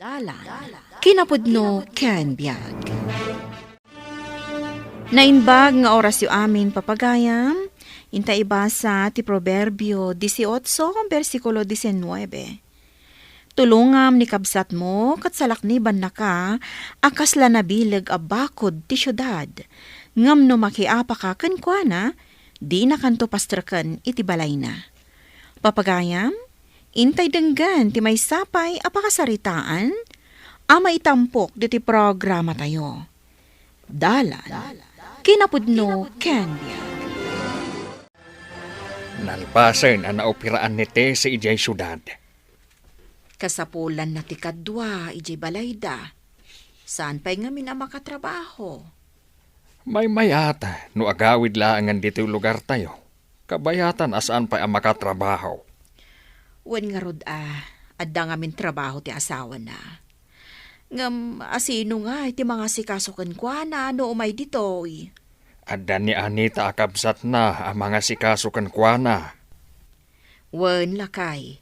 Dalan, kinapudno ken biag. Nainbag nga oras yu amin papagayam, inta ibasa ti Proverbio 18, versikulo 19. Tulungam ni kabsat mo, kat salakniban na ka, akas la nabilag a bakod ti syudad. Ngam no makiapa ka kenkwana, di na kanto pastraken iti balay na. Papagayam, intay denggan ti may sapay apakasaritaan, ama itampok diti programa tayo. Dalan, kinapudno Candia. Nalpasen ang naopiraan ni te sa ijay syudad. Kasapulan na ti kadwa, ijay balayda. Saan pa'y ngamin ang makatrabaho? May mayata no agawid laangan dito lugar tayo. Kabayatan asaan pa ang makatrabaho. Wen nga rod adda ngamin trabaho ti asawa na. Ngam asino nga iti mga sikasukan kwa na no umay ditoy. Adda ni Anita akabsat na ang mga sikasukan kwa na. Wen lakay.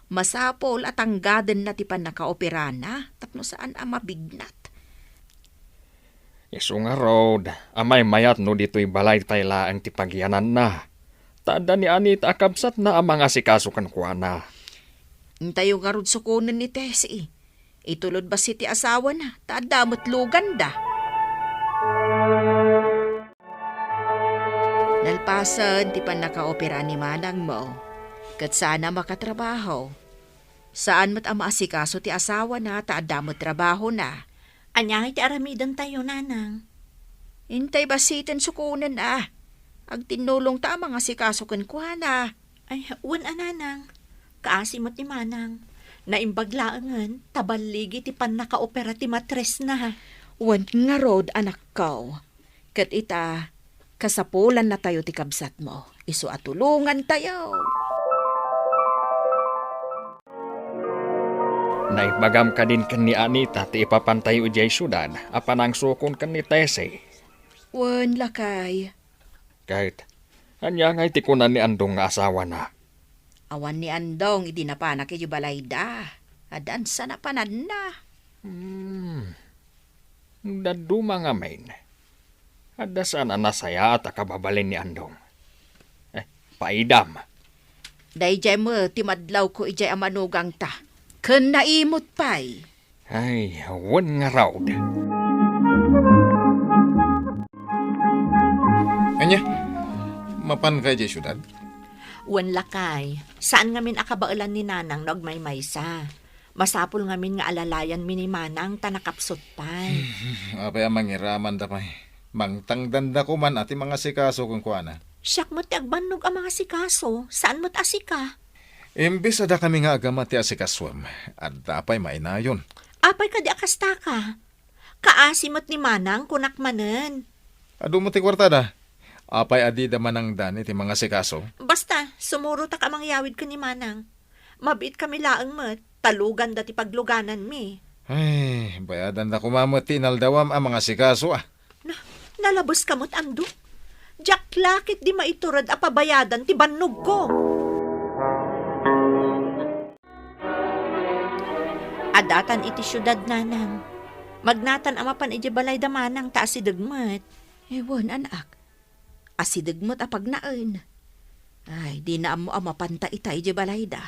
Masapol at anggaden na ti panakaoperana tapno saan ang mabignat. Isu nga road, amay mayat no dito'y balay tayla ang tipagyanan na. Taada ni Anita akabsat na ang mga sikasukan kwa na. Intayo nga rod sukunan ni Tessie. Itulod ba si ti asawa na? Taada matlugan da. Nalpasan ti panakaopera ni manang mo. Kat sana makatrabaho. Saan mat ang maasikaso ti asawa na taada mo trabaho na. Anyay ti aramidan tayo, nanang. Intay basitan sukunan Ag tinulong ta mga sikaso ken kuana. Ay, wan nanang. Kaasimot ni manang. Naimbaglaangan, tabaligi ti pan nakaopera ti matres na. Wan nga rod anak ko. Kat ita, kasapulan na tayo ti kabsat mo. Isu atulungan tayo. Naibagam ka din kan ni Anita ti ipapantay ujay syudad apan ang sukon kan ni Tese. Wan lakay. Kahit, anya ngay tikunan ni Andong nga asawa na. Awan ni Andong, idi na pa na kayo balayda. Adan sa napanad na. Daduma nga main. Ada saan nasaya at akababalin ni Andong. Paidam. Day jay mo, timadlaw ko ijay amanugang ta. Ken naimot pa'y. Ay, wan nga raud. Anya, mapan kay di syudad? Wan lakay. Saan ngamin akabaulan ni nanang nagmaymaysa? Masapul ngamin nga alalayan mi ni manang tanakapsot pay. Apay ang mangiraman da pay. Mangtangdanda ko man ati mga sikaso kung kuana. Siyak mo't agbanog ang mga sikaso. Saan mo't asika? Imbis ada kami nga agama ti asikaswam. At apay mainayon. Apay ka di akasta ka. Kaasimot ni manang kunak manen. Adu mo ti kwartada. Apay adi da manang dani ti mga sikaso. Basta, sumuro ta ka mangyawid ka ni manang. Mabit kami laang mo't. Talugan dati pagluganan mi. Ay, bayadan da kumamot ti naldawam ang mga sikaso Nalabos kamot ando. Jack lakit di maiturad a pabayadan ti bannog ko. Adatan iti syudad nanang. Magnatan amapan iti balay da manang ta asidagmat. Ewan anak. Asidagmat apag naen. Ay, di na mo amapanta ita iti balayda.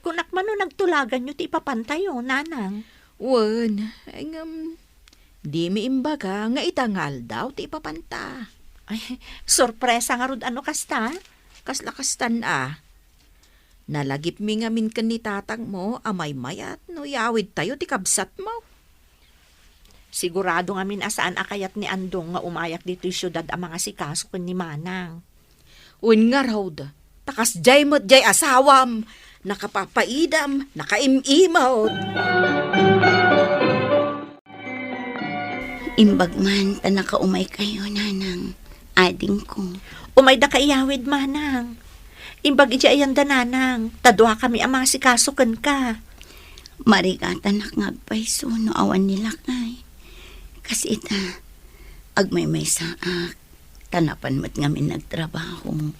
Kunak man no nagtulagan nyo ti ipapantayo, nanang. Wan, ay di mi imbaga nga itangal daw ti ipapanta. Ay, sorpresa nga rod ano kasta? Kaslakastan Nalagip mi nga min ken ni tatang mo, amay mayat, no yawid tayo ti kabsat mo. Sigurado nga min asaan akayat ni Andong nga umayak dito syudad ang mga sikaso kun ni manang. Un nga raw takas jay mo't jay asawam, nakapapaidam, nakaimimot. Imbag man, tanakaumay kayo, nanang. Ading ko. Umay da kaiyawid manang. Imbag iti ayan da nanang. Tadwa kami ang mga sikasukan ka. Marigatan nakngagpay no awan nila kay. Kasi ita, agmay saak. Tanapan mo't ngamin nagtrabaho.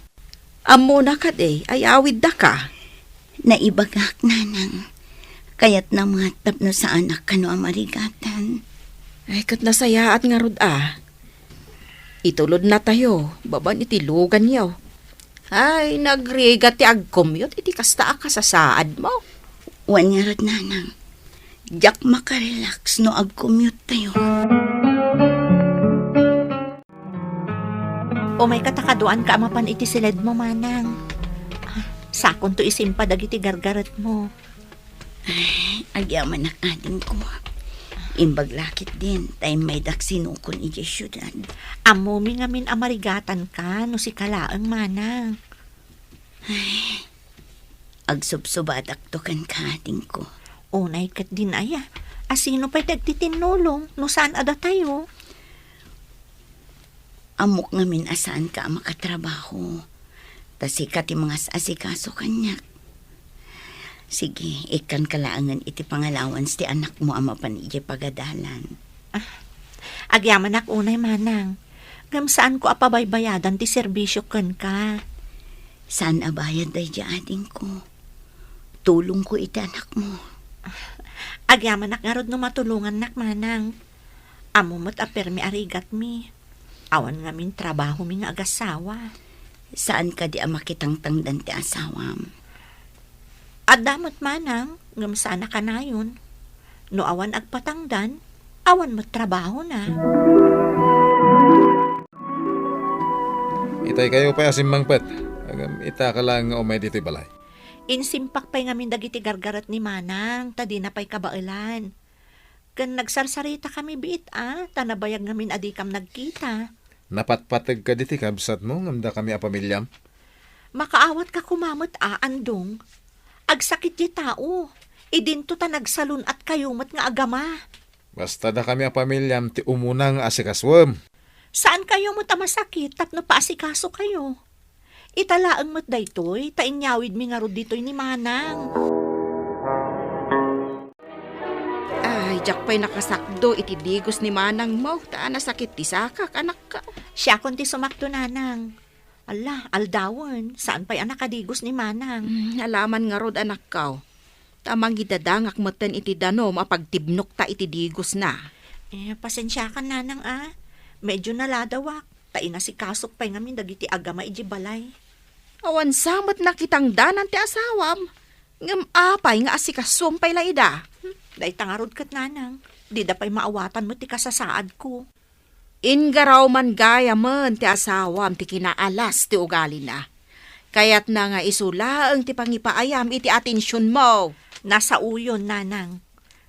Amo na ka ay awid da ka. Naibagak, nanang. Kaya't na mga tapno sa anak ka no ang marigatan. Ay, kat nasaya at nga rod Itulod na tayo, baban itilugan yaw. Ay, nagrigat ti ag-commute, iti kasta ka sa saad mo. Wan nga rod nanang. Diyak makarelax no ag-commute tayo. O may katakaduan ka amapan iti silid mo, manang. Sakon to isimpa dagiti gargaret mo. Agyaman ang ading ko. Imbag lakit din, tayo may daksinukon iti syudad. Amumi ngamin amarigatan ka no si kalaang manang. Agsubsubadak to kan kaading ko. Unay kat din aya. Asino pa'y tagtitinulong no saan ada tayo? Amok ngamin asaan ka makatrabaho. Tasikat yung mga asikaso kanyak. Sige, ikan kalaangan iti pangalawans ti anak mo ama pan iti pagadalan. Agyaman ak unay manang. Ngam saan ko apabaybayadan ti serbisyo ken ka? Saan abayad day di ading ko? Tulong ko iti anak mo. Agyaman ak nga rod no matulungan nak manang. Amumot apermi arigat mi. Awan ngamin trabaho mi nga agasawa. Saan ka di makitang tangdan ti asawam? At damot manang, ngam sana ka na yun. No awan agpatangdan, awan mo trabaho na. Itay kayo pa asim mangpet. Agam ita ka lang umay dito'y balay. Insimpak pa'y ngamin dagiti gargarat ni manang, tadi na pa'y kabailan. Kan nagsarsarita kami biit tanabayag ngamin adikam nagkita. Napatpatag ka diti kabsat mo, ngamda kami a pamilyam. Makaawat ka kumamot andong. Agsakit di tao. Idinto ta nagsalun at kayumat nga agama. Basta da kami a pamilyam ti umunang asikaswam. Saan kayo mo tamasakit tapno paasikaso kayo? Italaang mo't daytoy, tainyawid mi nga rod ditoy ni manang. Ay, jak pa'y nakasakdo, itidigos ni manang mo. Taan nasakit ti sakak, anak ka. Siya kon ti sumakto nanang. Ala, aldawan, saan pa'y anak kadigos ni manang? Alaman nga rod, anak ka. Tamang gidadangak moten iti danom, apagtibnok ta itidigos na. Pasensya ka nanang Medyo naladawak. Taina si kasok pa'y ngamin dagiti agama iji balay. Awan samot na kitang danan ti asawam. Ngam apay nga asikaswam pa'y laida. Day tangarod kat nanang. Di da pa'y maawatan mo ti kasasaad ko. Ingaraw man gaya man ti asawam ti kinaalas ti ugali na. Kaya't na nga isulaang ti pangipaayam iti atensyon mo. Nasa uyon nanang.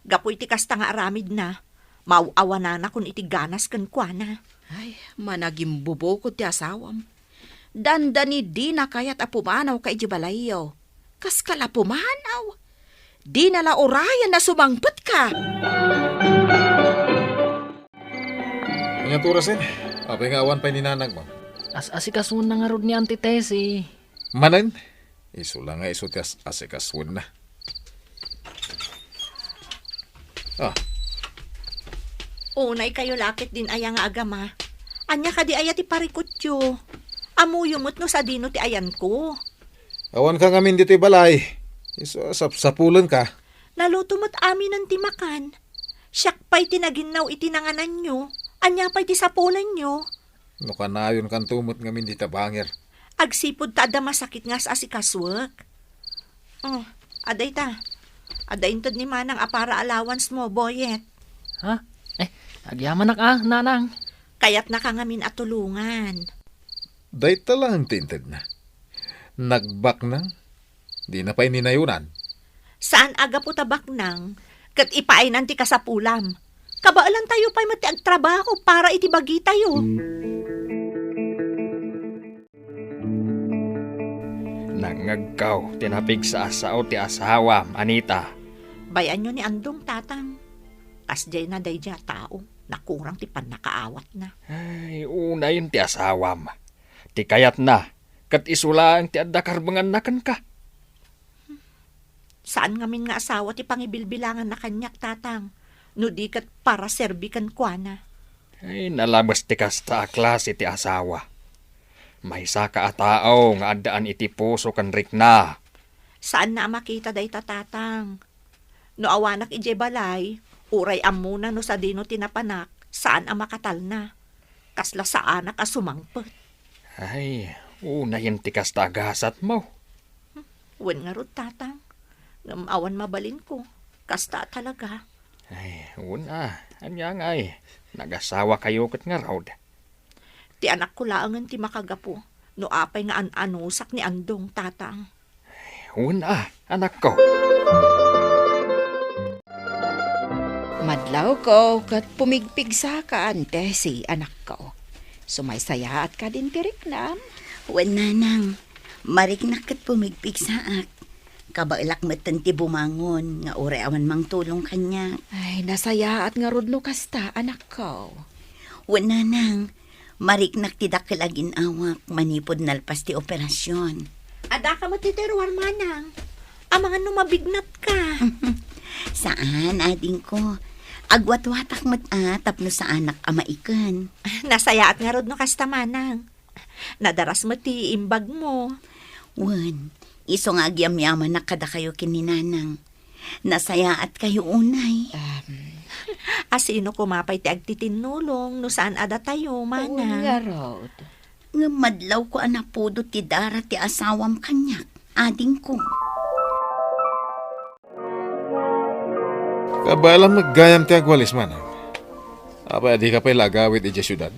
Gapoy ti kasta nga aramid na. Mauawa na kun iti ganas kan kwa na. Ay, managing bubukod ti asawam. Dandani di na kaya't apumanaw ka iti balayo. Kas kala pumanaw. Di nala orayan na sumangpet ka. Ang turasin, apay nga awan pa'y ninanag mo. As-asikasun na nga rod ni Auntie Tessie. Manan, iso lang nga iso ti asikaswam na. Unay kayo lakit din aya nga agama. Anya ka di aya ti parikutyo. Amuyumot no sa dino ti ayan ko. Awan ka ngamin dito'y balay. Iso sapulan ka. Nalutumot amin ng timakan. Siyak pa'y tinaginaw itinanganan nyo. Anya pa'y tisapulan nyo. No kanayon kan tumot ngamin di tabangir. Agsipod ta ada masakit nga sa asikaswak. Aday ta. Adayin tad ni manang apara allowance mo, boyet. Ha? Agyaman nanang. Kaya't nakangamin at tulungan. Day talang tinted na. Nagbak nang. Di na pa'y ninayunan. Saan aga po tabak nang? Kat ipainan ti kasapulam. Kabaalan tayo pa'y mati agtrabaho para itibagi tayo. Nangagkaw, tinapig sa asaw ti asawa, Anita. Bayan nyo ni Andong tatang. Kasjay na day dya tao. Nakurang ti pan nakaawat na. Ay, unayin ti asawam. Ti kayat na, kat isulang ti addakarbangan nakan ka. Saan ngamin nga asawa ti pangibilbilangan na kanyak tatang? No di kat para serbikan kwa na. Ay, nalabas ti kasta klase ti asawa. May saka a tao nga addaan iti puso kan rikna. Saan na makita day tatang? No awanak ije balay, uray amuna no sa dino tinapanak, saan ang makatal na. Kasla sa anak a sumangpet. Ay, unahin ti kas tagasat mo. Wen nga rod tatang. Ngam awan mabalin ko. Kasta talaga. Ay, una, anyang ay, nagasawa kayo kat nga raw. Ti anak ko laangan ti makagapo. No apay nga an-anusak ni Andong tatang. Una, anak ko. Madlaw ko kat pumigpig sa ka ante si anak ko. Sumaysaya at ka din tiriknam. Wan nanang, mariknak kat pumigpig saak. Kabailak matan ti bumangon, nga ure awan mang tulong kanya. Ay, nasaya at nga rudno kasta anak ko. Wan nanang, mariknak ti dakilagin awak, manipod nalpas ti operasyon. Ada ka matitiruan manang. Amangan no mabignat ka. Saan, ading ko? Agwat-watak tapno sa anak amaikan. Nasaya at nga rod no kasta manang. Nadaras mo ti imbag mo. Wan, iso nga agyam-yaman na kada kayo kininanang. Nasaya at kayo unay. Asino kumapay ti agtitinulong no saan ada tayo manang. Nga rod. Nga madlaw ko anapudo ti dara ti asawam kanyak. Ading ko. Kabalang maggayam ti agwalis man. Apa di ka pa'y lagawit iti syudad?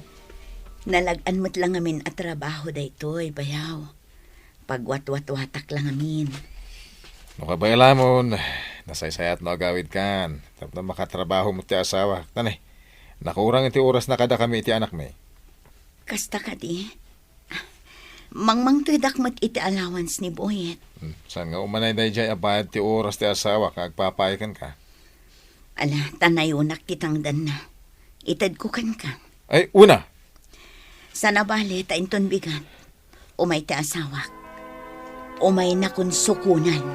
Nalagan mo't lang amin at trabaho daytoy, bayaw. Pagwat-wat-watak lang amin. No kabayala mo, nasaysayat no agawid kan. Tapos na makatrabaho mo ti asawa. Tanay, nakurang iti oras na kada kami iti anak may. Kasta ka di. Mangmang tudak mo't iti allowance ni Boyet. Saan nga umanay dahi jay abayad ti oras ti asawa kag papayakan ka? Ala, tanayonak kitang dan na. Itad ko kan ka. Ay, una! Sa nabali, tainton bigat. Umay ti asawak. Umay na kun sukunan.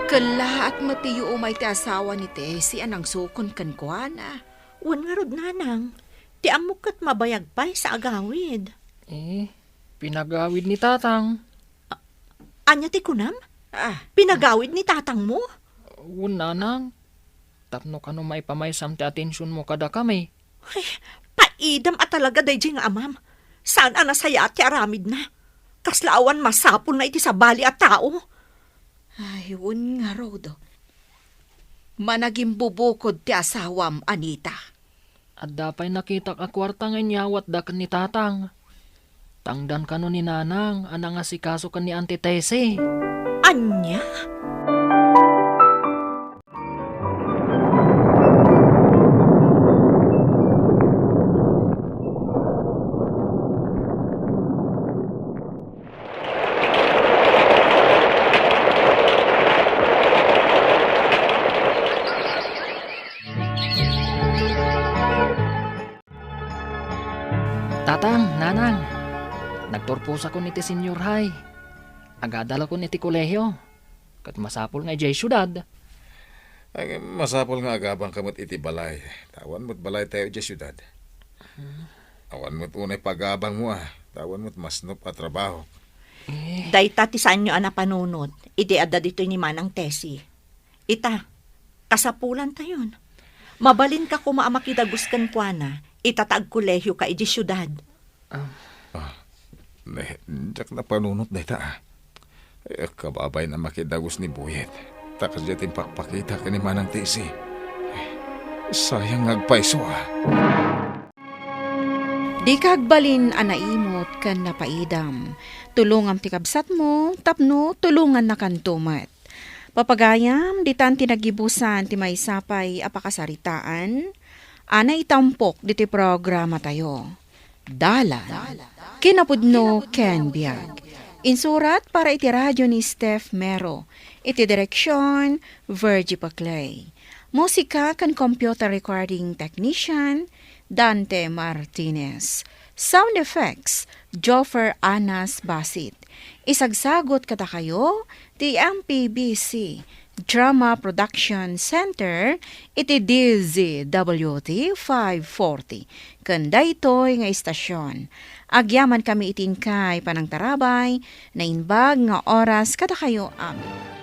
Kala at matiyo umay ti asawa ni Tessie anang sukon kan kuana. Wan nga rod nanang. Ti amok kat mabayag pa'y sa agawid. Pinagawid ni tatang. Anya ti kunam? Pinagawid ni tatang mo? Una nang. Tapno ka no maipamayam ti atensyon mo kada kami. Ay, paidam at talaga day nga amam. Saan anasaya at ti aramid na? Kaslaawan masapol na iti sa bali at tao. Ay, un nga rod. Managing bubukod ti asawam, Anita. At dapay nakita ka kwarta nga nyawat da kan ni tatang. Tangdan ka no ni nanang, anang asikaso kan ni Auntie Tessie. Anya? Tatang, nanang, nagturpos ako ni ti senior high. Agadala ko ni ti kolehiyo. Kat masapol nga jay syudad. Ay, masapol nga agabang kamot iti balay. Tawan mo't balay tayo iti syudad. Awan mo't unay pagabang mo Tawan mo't masnop at trabaho. Dayta ti sanyo ana panunot. Iti adda dito ni Manang Tessie. Ita, kasapulan tayon. Mabalin ka kumaamakidaguskan kwa na. Itatag kolehyo ka iti syudad. Jak na panunot na ita kababay na makidagos ni Buyet. Takas diyatin pakpakita ka ni Manang Tessie. Sayang ngagpaiso Di kagbalin anaimot kan napaidam. Tulungan ti kabsat mo, tapno tulungan na kan tumat. Papagayam, di tan tinagibusan ti may sapay apakasaritaan. Ana itampok diti programa tayo. Dalan. Kinapudno Ken Biag. Insurat para iti radyo ni Steph Mero. Iti direksyon, Virgie Paclay. Musika kan computer recording technician, Dante Martinez. Sound effects, Joffer Anas Basit. Isagsagot kata kayo, ti MPBC Drama Production Center, iti DZWT 540. Kanda ito'y nga istasyon. Agyaman kami itingkay panang tarabay, na inbag nga oras kada kayo amin.